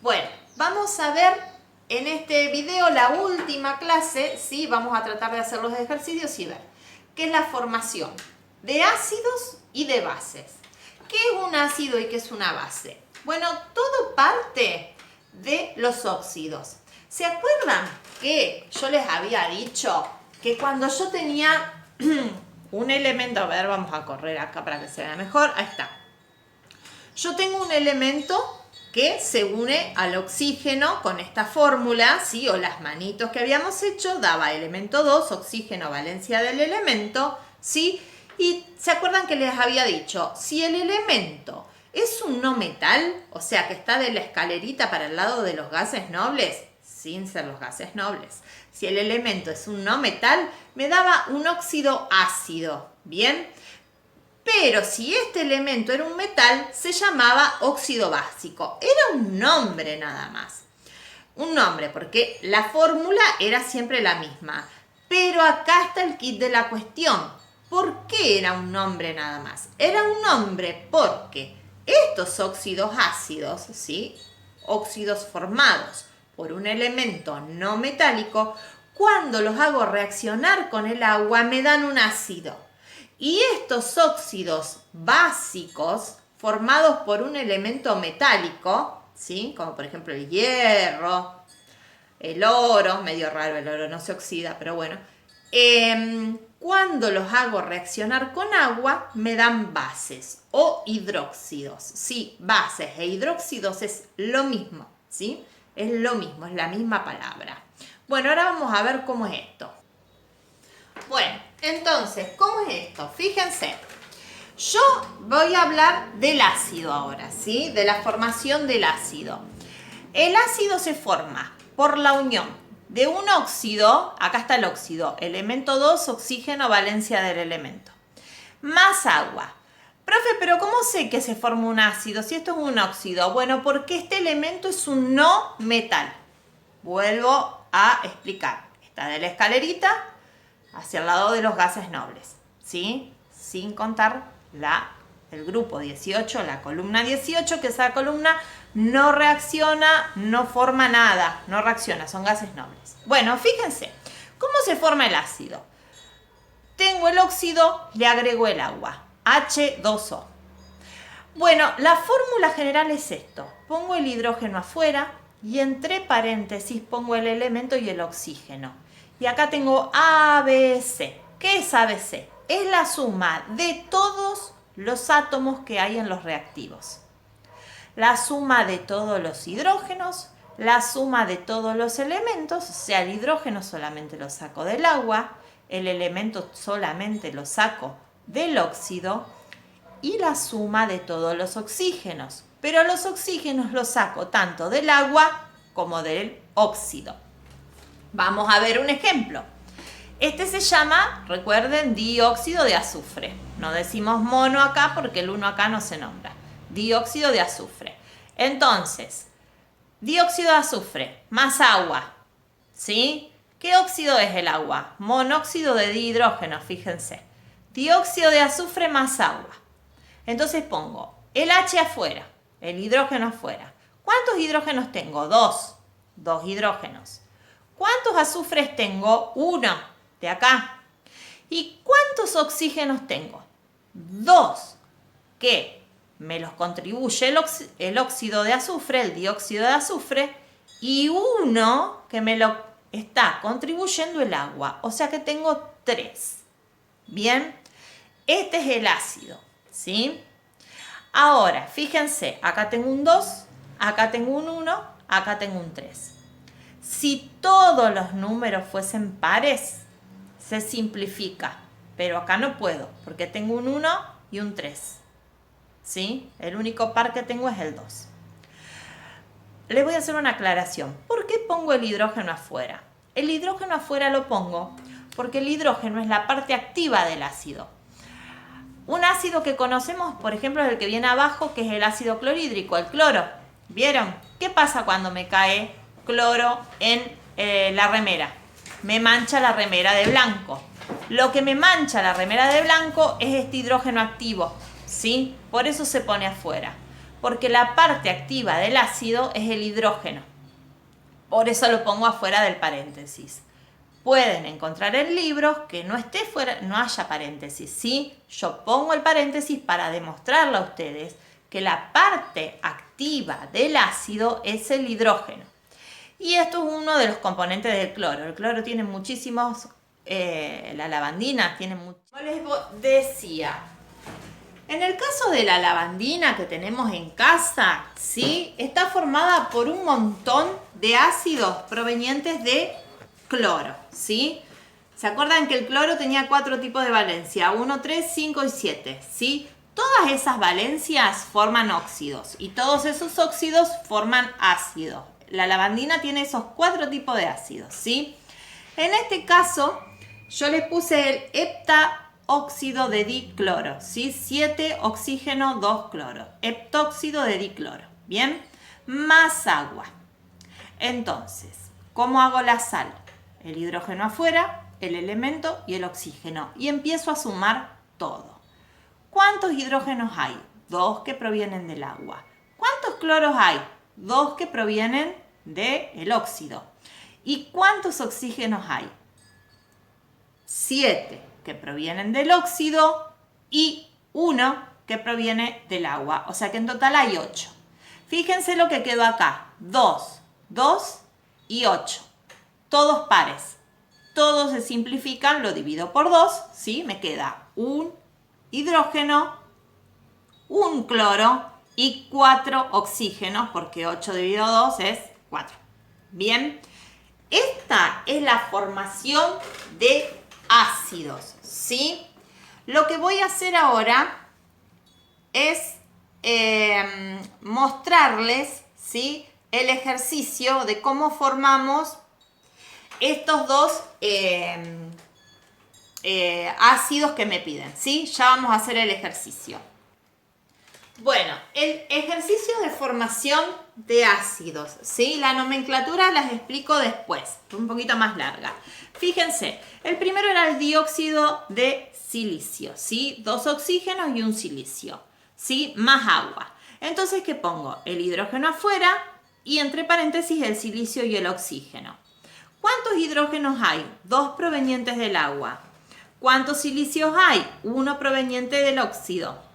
Bueno, vamos a ver en este video la última clase, ¿sí? Vamos a tratar de hacer los ejercicios y ver qué es la formación de ácidos y de bases. ¿Qué es un ácido y qué es una base? Bueno, todo parte de los óxidos. ¿Se acuerdan que yo les había dicho que cuando yo tenía un elemento, a ver, vamos a correr acá para que se vea mejor, ahí está. Yo tengo un elemento que se une al oxígeno con esta fórmula, ¿sí? O las manitos que habíamos hecho, daba elemento 2, oxígeno, valencia del elemento, ¿sí? Y ¿se acuerdan que les había dicho? Si el elemento es un no metal, o sea que está de la escalerita para el lado de los gases nobles, sin ser los gases nobles, si el elemento es un no metal, me daba un óxido ácido, ¿bien? Pero si este elemento era un metal, se llamaba óxido básico. Era un nombre nada más. Un nombre, porque la fórmula era siempre la misma. Pero acá está el kit de la cuestión. ¿Por qué era un nombre nada más? Era un nombre porque estos óxidos ácidos, ¿sí? Óxidos formados por un elemento no metálico, cuando los hago reaccionar con el agua, me dan un ácido. Y estos óxidos básicos formados por un elemento metálico, ¿sí? Como por ejemplo el hierro, el oro, medio raro, el oro no se oxida, pero bueno, cuando los hago reaccionar con agua me dan bases o hidróxidos. Sí, bases e hidróxidos es lo mismo, ¿sí? Es lo mismo, es la misma palabra. Bueno, ahora vamos a ver cómo es esto. Bueno, entonces, ¿cómo es esto? Fíjense, yo voy a hablar del ácido ahora, ¿sí? De la formación del ácido. El ácido se forma por la unión de un óxido, acá está el óxido, elemento 2, oxígeno, valencia del elemento, más agua. Profe, pero ¿cómo sé que se forma un ácido si esto es un óxido? Bueno, porque este elemento es un no metal. Vuelvo a explicar. Está de la escalerita hacia el lado de los gases nobles, ¿sí? Sin contar el grupo 18, la columna 18, que esa columna no reacciona, no forma nada, no reacciona, son gases nobles. Bueno, fíjense, ¿cómo se forma el ácido? Tengo el óxido, le agrego el agua, H2O. Bueno, la fórmula general es esto, pongo el hidrógeno afuera y entre paréntesis pongo el elemento y el oxígeno. Y acá tengo ABC. ¿Qué es ABC? Es la suma de todos los átomos que hay en los reactivos. La suma de todos los hidrógenos, la suma de todos los elementos, o sea, el hidrógeno solamente lo saco del agua, el elemento solamente lo saco del óxido y la suma de todos los oxígenos. Pero los oxígenos los saco tanto del agua como del óxido. Vamos a ver un ejemplo. Este se llama, recuerden, dióxido de azufre. No decimos mono acá porque el 1 acá no se nombra. Dióxido de azufre. Entonces, dióxido de azufre más agua, ¿sí? ¿Qué óxido es el agua? Monóxido de dihidrógeno, fíjense. Dióxido de azufre más agua. Entonces pongo el H afuera, el hidrógeno afuera. ¿Cuántos hidrógenos tengo? 2. 2 hidrógenos. ¿Cuántos azufres tengo? 1, de acá. ¿Y cuántos oxígenos tengo? 2, que me los contribuye el óxido de azufre, el dióxido de azufre, y 1 que me lo está contribuyendo el agua. O sea que tengo 3. Bien, este es el ácido, ¿sí? Ahora, fíjense, acá tengo un 2, acá tengo un 1, acá tengo un 3. Si todos los números fuesen pares, se simplifica. Pero acá no puedo, porque tengo un 1 y un 3. ¿Sí? El único par que tengo es el 2. Les voy a hacer una aclaración. ¿Por qué pongo el hidrógeno afuera? El hidrógeno afuera lo pongo porque el hidrógeno es la parte activa del ácido. Un ácido que conocemos, por ejemplo, es el que viene abajo, que es el ácido clorhídrico, el cloro. ¿Vieron? ¿Qué pasa cuando me cae cloro en la remera? Me mancha la remera de blanco. Lo que me mancha la remera de blanco es este hidrógeno activo, ¿sí? Por eso se pone afuera. porque la parte activa del ácido es el hidrógeno. Por eso lo pongo afuera del paréntesis. Pueden encontrar en libros que no esté fuera, no haya paréntesis, ¿sí? Yo pongo el paréntesis para demostrarle a ustedes que la parte activa del ácido es el hidrógeno. Y esto es uno de los componentes del cloro. El cloro tiene muchísimos, la lavandina tiene muchos. Como les decía, en el caso de la lavandina que tenemos en casa, ¿sí? Está formada por un montón de ácidos provenientes de cloro, ¿sí? ¿Se acuerdan que el cloro tenía 4 tipos de valencia? 1, 3, 5 y 7, ¿sí? Todas esas valencias forman óxidos y todos esos óxidos forman ácidos. La lavandina tiene esos 4 tipos de ácidos, ¿sí? En este caso, yo le puse el heptaóxido de dicloro, ¿sí? 7 oxígeno, 2 cloro. Heptóxido de dicloro, ¿bien? Más agua. Entonces, ¿cómo hago la sal? El hidrógeno afuera, el elemento y el oxígeno. Y empiezo a sumar todo. ¿Cuántos hidrógenos hay? 2 que provienen del agua. ¿Cuántos cloros hay? 2 que provienen del óxido. ¿Y cuántos oxígenos hay? 7 que provienen del óxido y 1 que proviene del agua. O sea que en total hay 8. Fíjense lo que quedó acá. 2, 2 y 8. Todos pares. Todos se simplifican, lo divido por 2, ¿sí? Me queda un hidrógeno, un cloro y 4 oxígenos, porque 8 dividido 2 es 4. Bien, esta es la formación de ácidos, ¿sí? Lo que voy a hacer ahora es mostrarles, ¿sí?, el ejercicio de cómo formamos estos dos ácidos que me piden, ¿sí? Ya vamos a hacer el ejercicio. Bueno, el ejercicio de formación de ácidos, ¿sí? La nomenclatura las explico después, un poquito más larga. Fíjense, el primero era el dióxido de silicio, ¿sí? 2 oxígenos y un silicio, ¿sí? Más agua. Entonces, ¿qué pongo? El hidrógeno afuera y entre paréntesis el silicio y el oxígeno. ¿Cuántos hidrógenos hay? 2 provenientes del agua. ¿Cuántos silicios hay? 1 proveniente del óxido.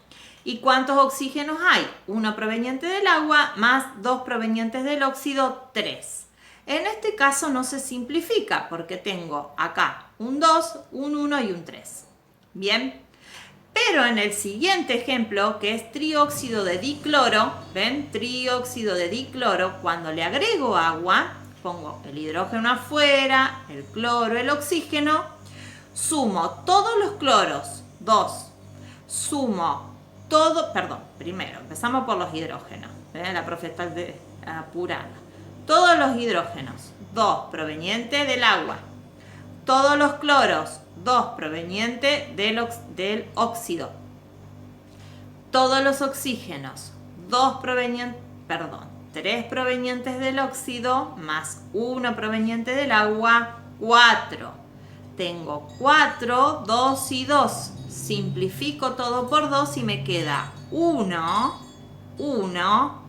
¿Y cuántos oxígenos hay? 1 proveniente del agua más 2 provenientes del óxido, 3. En este caso no se simplifica porque tengo acá un 2, un 1 y un 3. Bien, pero en el siguiente ejemplo, que es trióxido de dicloro, ¿ven? Trióxido de dicloro, cuando le agrego agua, pongo el hidrógeno afuera, el cloro, el oxígeno, sumo todos los cloros, 2, sumo todo, perdón, primero empezamos por los hidrógenos, ¿ven? La profe está apurada. Todos los hidrógenos, 2 provenientes del agua, todos los cloros, 2 provenientes del óxido, todos los oxígenos, 3 provenientes del óxido más 1 proveniente del agua, 4. Tengo 4, 2 y 2. Simplifico todo por 2 y me queda 1, 1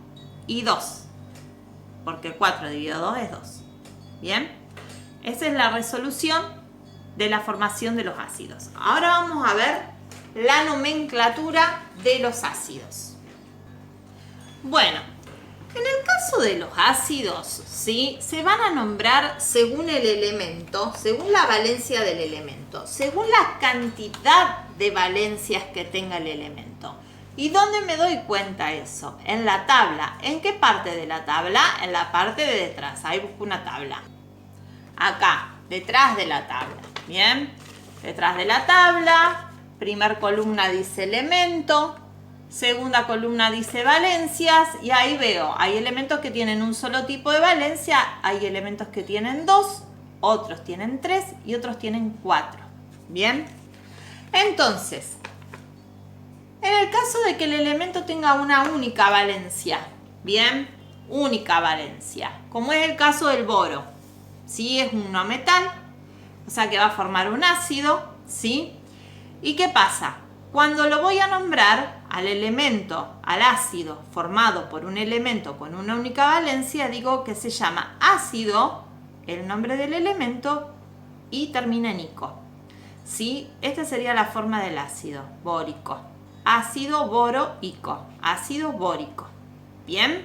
y 2. Porque 4 dividido 2 es 2. Bien, esa es la resolución de la formación de los ácidos. Ahora vamos a ver la nomenclatura de los ácidos. Bueno, en el caso de los ácidos, ¿sí?, se van a nombrar según el elemento, según la valencia del elemento, según la cantidad de valencias que tenga el elemento. ¿Y dónde me doy cuenta eso? En la tabla. ¿En qué parte de la tabla? En la parte de detrás. Ahí busco una tabla. Acá, detrás de la tabla. Bien, detrás de la tabla, primer columna dice elemento, segunda columna dice valencias y ahí veo, hay elementos que tienen un solo tipo de valencia, hay elementos que tienen 2, otros tienen 3 y otros tienen 4. Bien, entonces, en el caso de que el elemento tenga una única valencia, bien, única valencia, como es el caso del boro, ¿sí? Es un no metal, o sea que va a formar un ácido, ¿sí? ¿Y qué pasa? Cuando lo voy a nombrar, al elemento, al ácido formado por un elemento con una única valencia, digo que se llama ácido, el nombre del elemento, y termina en ico. ¿Sí? Esta sería la forma del ácido bórico. Ácido boroico. Ácido bórico. ¿Bien?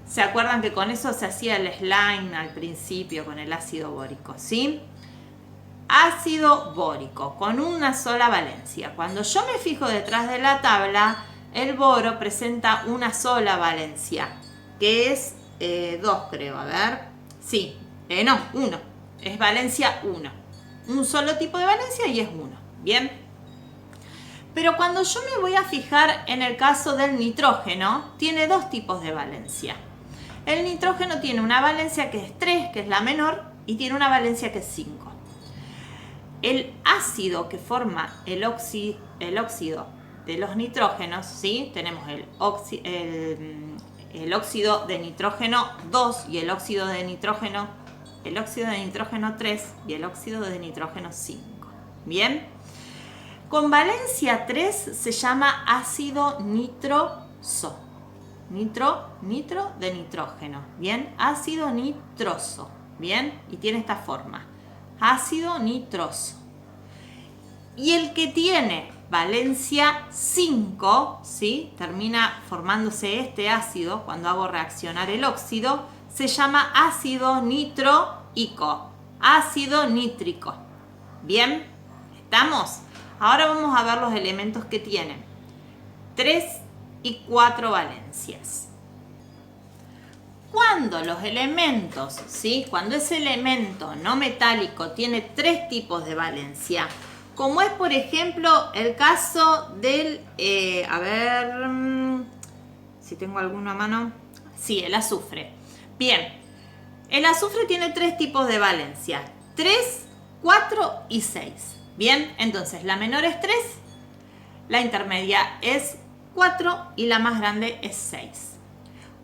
¿Se acuerdan que con eso se hacía el slime al principio con el ácido bórico? ¿Sí? Ácido bórico, con una sola valencia. Cuando yo me fijo detrás de la tabla, el boro presenta una sola valencia, que es 2, creo. A ver. Sí, no, 1. Es valencia 1. Un solo tipo de valencia y es 1. Bien. Pero cuando yo me voy a fijar en el caso del nitrógeno, tiene 2 tipos de valencia. El nitrógeno tiene una valencia que es 3, que es la menor, y tiene una valencia que es 5. El ácido que forma el óxido de los nitrógenos, ¿sí? Tenemos el óxido de nitrógeno 2 y el óxido de nitrógeno 3 y el óxido de nitrógeno 5. ¿Bien? Con valencia 3 se llama ácido nitroso. Nitro de nitrógeno. ¿Bien? Ácido nitroso. ¿Bien? Y tiene esta forma. Ácido nitroso. Y el que tiene valencia 5, ¿sí? Termina formándose este ácido cuando hago reaccionar el óxido, se llama ácido nitroico, ácido nítrico. ¿Bien? ¿Estamos? Ahora vamos a ver los elementos que tienen 3 y 4 valencias. Cuando los elementos, ¿sí? Cuando ese elemento no metálico tiene 3 tipos de valencia, como es por ejemplo el caso del, a ver, si tengo alguno a mano, sí, el azufre. Bien, el azufre tiene 3 tipos de valencia, 3, 4 y 6. Bien, entonces la menor es 3, la intermedia es 4 y la más grande es 6.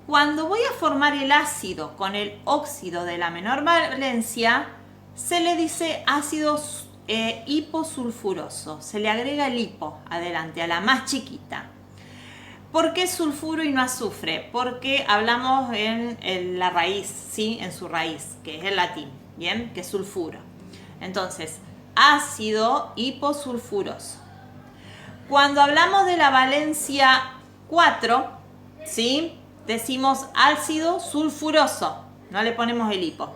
Cuando voy a formar el ácido con el óxido de la menor valencia, se le dice ácido hiposulfuroso. Se le agrega el hipo adelante, a la más chiquita. ¿Por qué sulfuro y no azufre? Porque hablamos en la raíz, ¿sí? En su raíz, que es el latín, ¿bien? Que es sulfuro. Entonces, ácido hiposulfuroso. Cuando hablamos de la valencia 4, ¿sí? Decimos ácido sulfuroso, no le ponemos el hipo.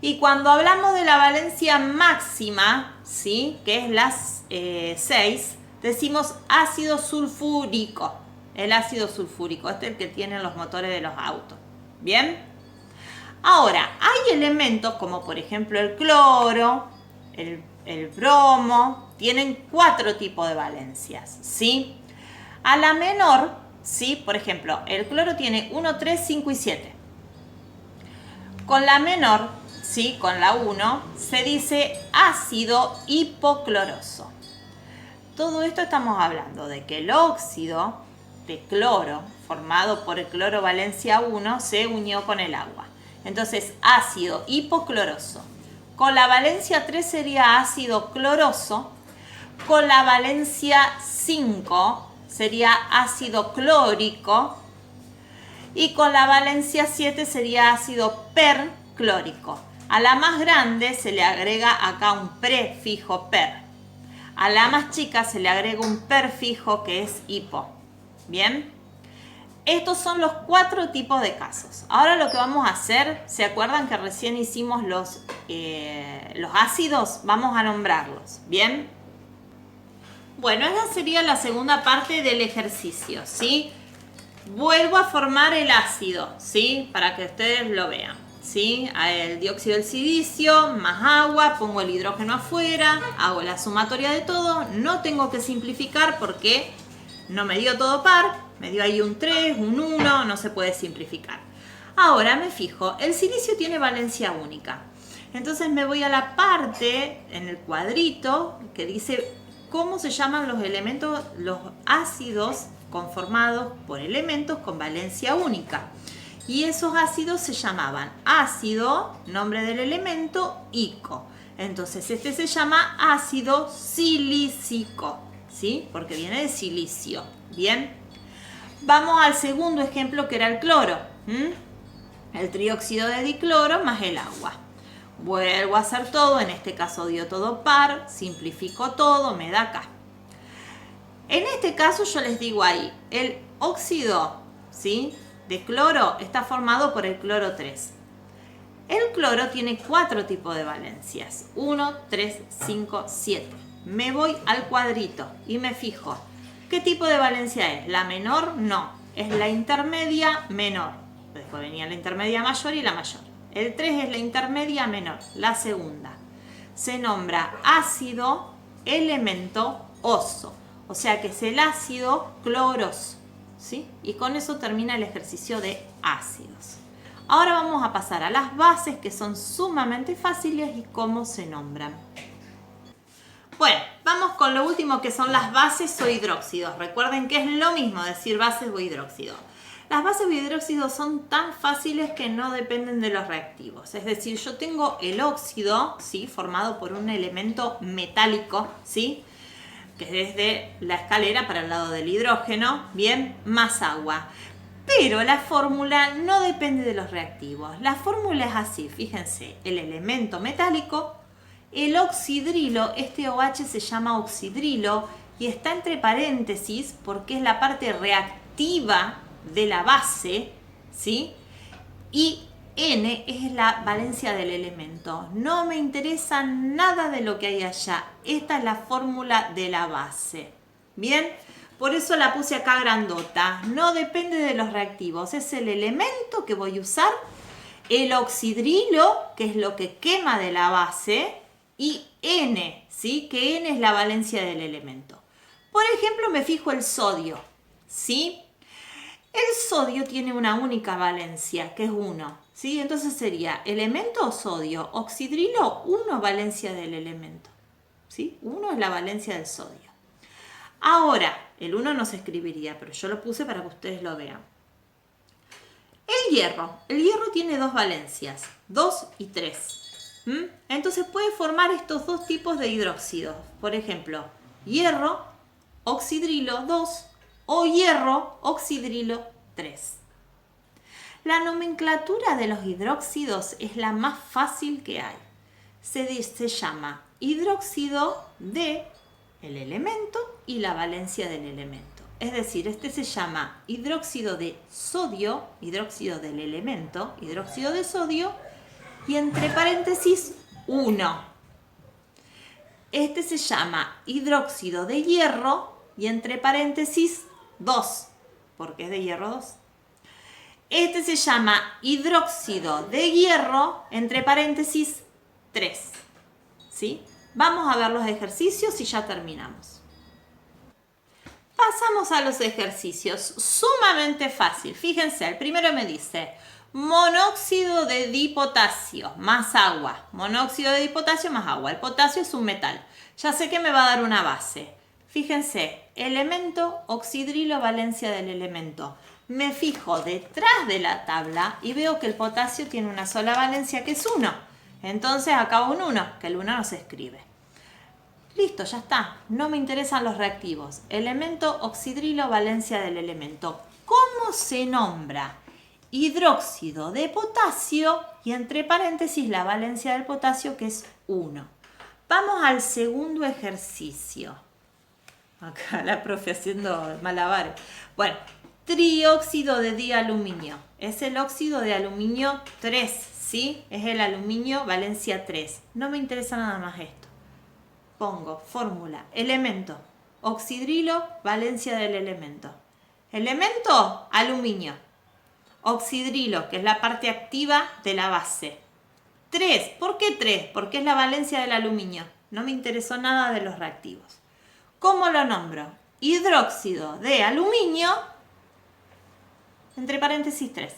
Y cuando hablamos de la valencia máxima, ¿sí? Que es la 6, decimos ácido sulfúrico. El ácido sulfúrico, este es el que tienen los motores de los autos. ¿Bien? Ahora, hay elementos como por ejemplo el cloro, el bromo, tienen 4 tipos de valencias, ¿sí? A la menor, ¿sí? Por ejemplo, el cloro tiene 1, 3, 5 y 7. Con la menor, ¿sí? Con la 1, se dice ácido hipocloroso. Todo esto estamos hablando de que el óxido de cloro, formado por el cloro valencia 1, se unió con el agua. Entonces, ácido hipocloroso. Con la valencia 3 sería ácido cloroso. Con la valencia 5 sería ácido clórico. Y con la valencia 7 sería ácido perclórico. A la más grande se le agrega acá un prefijo per. A la más chica se le agrega un perfijo que es hipo. ¿Bien? Estos son los 4 tipos de casos. Ahora lo que vamos a hacer, ¿se acuerdan que recién hicimos los ácidos? Vamos a nombrarlos, ¿bien? Bueno, esa sería la segunda parte del ejercicio, ¿sí? Vuelvo a formar el ácido, ¿sí? Para que ustedes lo vean, ¿sí? El dióxido del silicio, más agua, pongo el hidrógeno afuera, hago la sumatoria de todo. No tengo que simplificar porque no me dio todo par. Me dio ahí un 3, un 1, no se puede simplificar. Ahora me fijo, el silicio tiene valencia única. Entonces me voy a la parte, en el cuadrito, que dice cómo se llaman los elementos, los ácidos conformados por elementos con valencia única. Y esos ácidos se llamaban ácido, nombre del elemento, ico. Entonces este se llama ácido silícico. ¿sí? Porque viene de silicio. Bien. Vamos al segundo ejemplo, que era el cloro. El trióxido de dicloro más el agua. Vuelvo a hacer todo, en este caso dio todo par, simplifico todo, me da acá. En este caso yo les digo ahí, el óxido, ¿sí?, de cloro está formado por el cloro 3. El cloro tiene 4 tipos de valencias, 1, 3, 5, 7. Me voy al cuadrito y me fijo, ¿qué tipo de valencia es? ¿La menor? No, es la intermedia menor. Después venía la intermedia mayor y la mayor. El 3 es la intermedia menor, la segunda. Se nombra ácido elemento oso, o sea que es el ácido cloroso, ¿sí? Y con eso termina el ejercicio de ácidos. Ahora vamos a pasar a las bases, que son sumamente fáciles y cómo se nombran. Bueno, vamos con lo último, que son las bases o hidróxidos. Recuerden que es lo mismo decir bases o hidróxidos. Las bases o hidróxidos son tan fáciles que no dependen de los reactivos. Es decir, yo tengo el óxido, ¿sí?, formado por un elemento metálico, ¿sí?, que es desde la escalera para el lado del hidrógeno, bien, más agua. Pero la fórmula no depende de los reactivos. La fórmula es así, fíjense, el elemento metálico, el oxidrilo, este OH se llama oxidrilo y está entre paréntesis porque es la parte reactiva de la base, ¿sí? Y N es la valencia del elemento. No me interesa nada de lo que hay allá. Esta es la fórmula de la base. Bien, por eso la puse acá grandota. No depende de los reactivos. Es el elemento que voy a usar. El oxidrilo, que es lo que quema de la base. Y N, ¿sí?, que N es la valencia del elemento. Por ejemplo, me fijo el sodio, ¿sí? El sodio tiene una única valencia, que es 1, ¿sí? Entonces sería elemento o sodio, oxidrilo, 1 valencia del elemento, ¿sí? 1 es la valencia del sodio. Ahora, el 1 no se escribiría, pero yo lo puse para que ustedes lo vean. El hierro tiene 2 valencias, 2 y 3. Entonces puede formar estos 2 tipos de hidróxidos. Por ejemplo, hierro, oxidrilo 2 o hierro, oxidrilo 3. La nomenclatura de los hidróxidos es la más fácil que hay. Se llama hidróxido de el elemento y la valencia del elemento. Es decir, este se llama hidróxido de sodio, hidróxido del elemento, hidróxido de sodio, y entre paréntesis 1. Este se llama hidróxido de hierro y entre paréntesis 2, porque es de hierro 2. Este se llama hidróxido de hierro, entre paréntesis 3. ¿Sí? Vamos a ver los ejercicios y ya terminamos. Pasamos a los ejercicios, sumamente fácil. Fíjense, el primero me dice monóxido de dipotasio más agua. Monóxido de dipotasio más agua. El potasio es un metal. Ya sé que me va a dar una base. Fíjense, elemento, oxidrilo, valencia del elemento. Me fijo detrás de la tabla y veo que el potasio tiene una sola valencia, que es 1. Entonces acá un 1, que el 1 no se escribe. Listo, ya está. No me interesan los reactivos. Elemento, oxidrilo, valencia del elemento. ¿Cómo se nombra? Hidróxido de potasio y entre paréntesis la valencia del potasio, que es 1. Vamos al segundo ejercicio. Acá la profe haciendo malabares. Bueno, trióxido de dialuminio. Es el óxido de aluminio 3, ¿sí? Es el aluminio valencia 3. No me interesa nada más esto. Pongo fórmula, elemento, oxidrilo, valencia del elemento. Elemento, aluminio. Oxidrilo, que es la parte activa de la base. 3, ¿por qué 3? Porque es la valencia del aluminio. No me interesó nada de los reactivos. ¿Cómo lo nombro? Hidróxido de aluminio, entre paréntesis 3.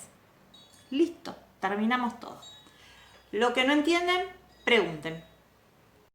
Listo, terminamos todo. Lo que no entienden, pregunten.